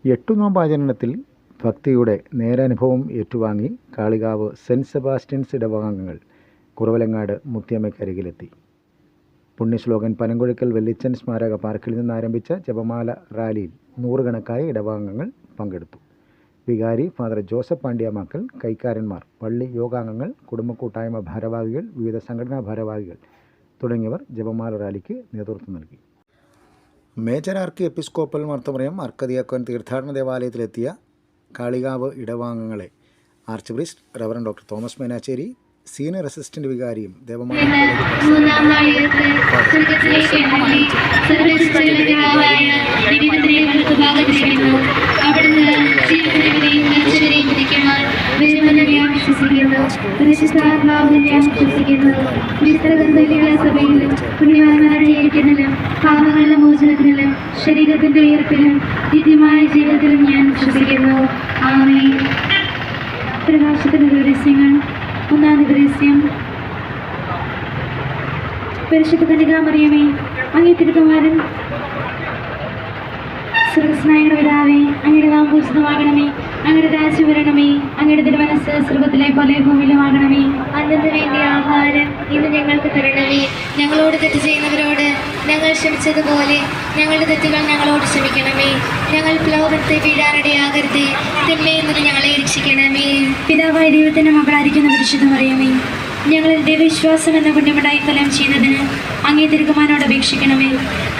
എട്ടുനോമ്പാചരണത്തിൽ ഭക്തിയുടെ നേരനുഭവം ഏറ്റുവാങ്ങി Kalikavu cent Sebastian's ഇടവകാംഗങ്ങൾ Kuravilangad മുത്തിയമ്മയ്ക്കരികിലെത്തി. പുണ്യശ്ലോകൻ പനങ്കുഴിക്കൽ വെല്ലിച്ചൻ സ്മാരക പാർക്കിൽ നിന്ന് ആരംഭിച്ച ജപമാല റാലിയിൽ നൂറുകണക്കായ ഇടവകാംഗങ്ങൾ പങ്കെടുത്തു. വികാരി ഫാദർ ജോസഫ് പാണ്ഡ്യാമാക്കൽ, കൈക്കാരന്മാർ, പള്ളി യോഗാംഗങ്ങൾ, കുടുംബ കൂട്ടായ്മ ഭാരവാഹികൾ, വിവിധ സംഘടനാ ഭാരവാഹികൾ തുടങ്ങിയവർ ജപമാല റാലിക്ക് നേതൃത്വം നൽകി. മേജർ ആർക്കി എപ്പിസ്കോപ്പൽ മർത്തമറിയം അർക്കദിയാക്കോൻ തീർത്ഥാടന ദേവാലയത്തിലെത്തിയ കാളികാവ് ഇടവാംഗങ്ങളെ archpriest reverend doctor Thomas Menachery, senior assistant വികാരിയും ദേവമാല പാപങ്ങളുടെ മോചനത്തിലും ശരീരത്തിന്റെ ഉയർപ്പിലും നിത്യമായ ജീവിതത്തിലും ഞാൻ വിശ്വസിക്കുന്നു. ആമേൻ. പ്രകാശത്തിന്റെ രഹസ്യങ്ങൾ. ഒന്നാം രഹസ്യം. പരിശുദ്ധ കന്യകാമറിയമേ, അങ്ങേ തിരുക്കുമാരൻ സ്വർഗ്ഗസ്നായുടെ പിതാവേ, അങ്ങയുടെ നാമം പൂജിതമാകണമേ, അങ്ങയുടെ രാജ്യം വരണമേ, അങ്ങയുടെ തിരുമനസ്സ് സ്വർഗ്ഗത്തിലെ പോലെ ഭൂമിയിലുമാകണമേ. അന്നന്ന് വേണ്ടിയ ആഹാരം ഇന്ന് ഞങ്ങൾക്ക് തരണമേ. ഞങ്ങളോട് തെറ്റ് ചെയ്യുന്നവരോട് ഞങ്ങൾ ക്ഷമിച്ചതുപോലെ ഞങ്ങളുടെ തെറ്റുകൾ ഞങ്ങളോട് ക്ഷമിക്കണമേ. ഞങ്ങൾ പ്രലോഭനത്തെ വീഴാനിടയാകരുതേ, തിന്മയിൽ നിന്ന് ഞങ്ങളെ രക്ഷിക്കണമേ. പിതാവായ ദൈവത്തിന്റെ മകളായിരിക്കുന്ന പരിശുദ്ധ മറിയമേ, ഞങ്ങളിൽ ദൈവവിശ്വാസം എന്ന പുണ്യമുണ്ടായി ഫലം ചെയ്യുന്നതിന് അങ്ങേ തിരുക്കുമാരനോട് അപേക്ഷിക്കണമേ.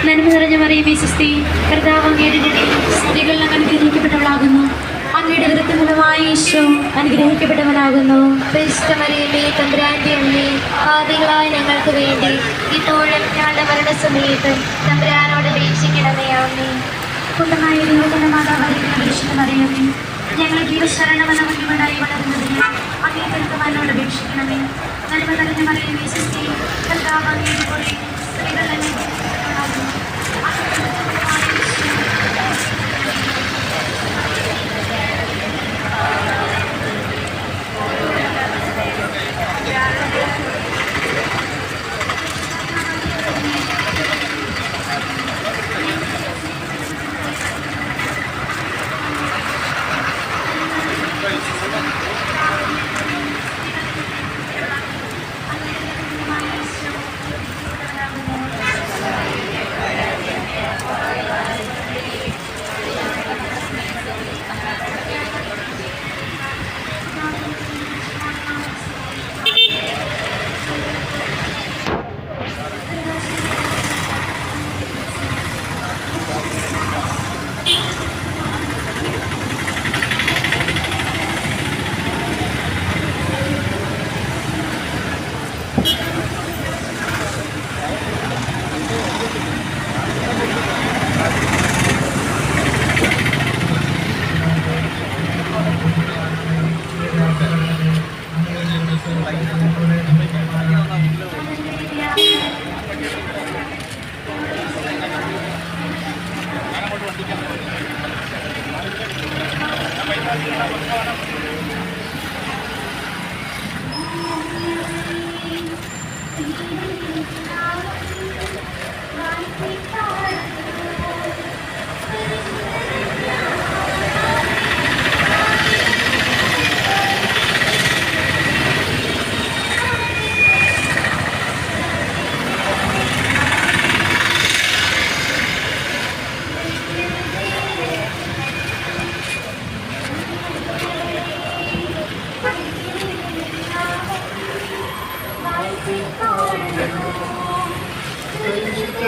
നന്മ നിറഞ്ഞ മറിയമേ സ്വസ്തി, കർത്താവ് അങ്ങയുടെ സ്ത്രീകൾ അങ്ങ് അനുഗ്രഹിക്കപ്പെട്ടവളാകുന്നു. അങ്ങയുടെ ദൃഢമായ ഈശോ അനുഗ്രഹിക്കപ്പെട്ടവനാകുന്നു. പരിശുദ്ധ മറിയമേ, തമ്പുരാന്റെ അമ്മേ, പാപികളായ ഞങ്ങൾക്ക് വേണ്ടി ഇപ്പോഴും ഞങ്ങളുടെ മരണസമയത്തും തമ്പുരാനോട് അപേക്ഷിക്കണമേ. ആമേൻ. കുട്ടനായ ദൈവത്തിന്റെ മാതാവായിരിക്കുന്ന പരിശുദ്ധ മറിയമേ, ഞങ്ങൾ ജീവശരണമെന്ന പുണ്യമുണ്ടായി വളരുന്നതിന് അങ്ങേ തിരുക്കുമാരനോട് അപേക്ഷിക്കണമേ. നന്മ നിറഞ്ഞ മറിയമേ സ്വസ്തി, കർത്താവ് അങ്ങയുടെ കൂടെ സ്ത്രീകൾ അനുഗ്രഹിക്കപ്പെട്ടവളാകുന്നു.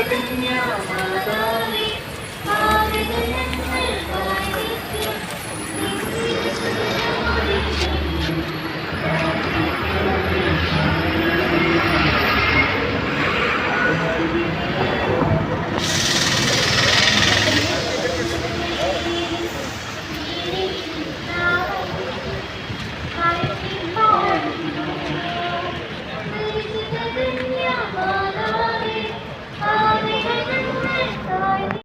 Kanya Madani, Madani,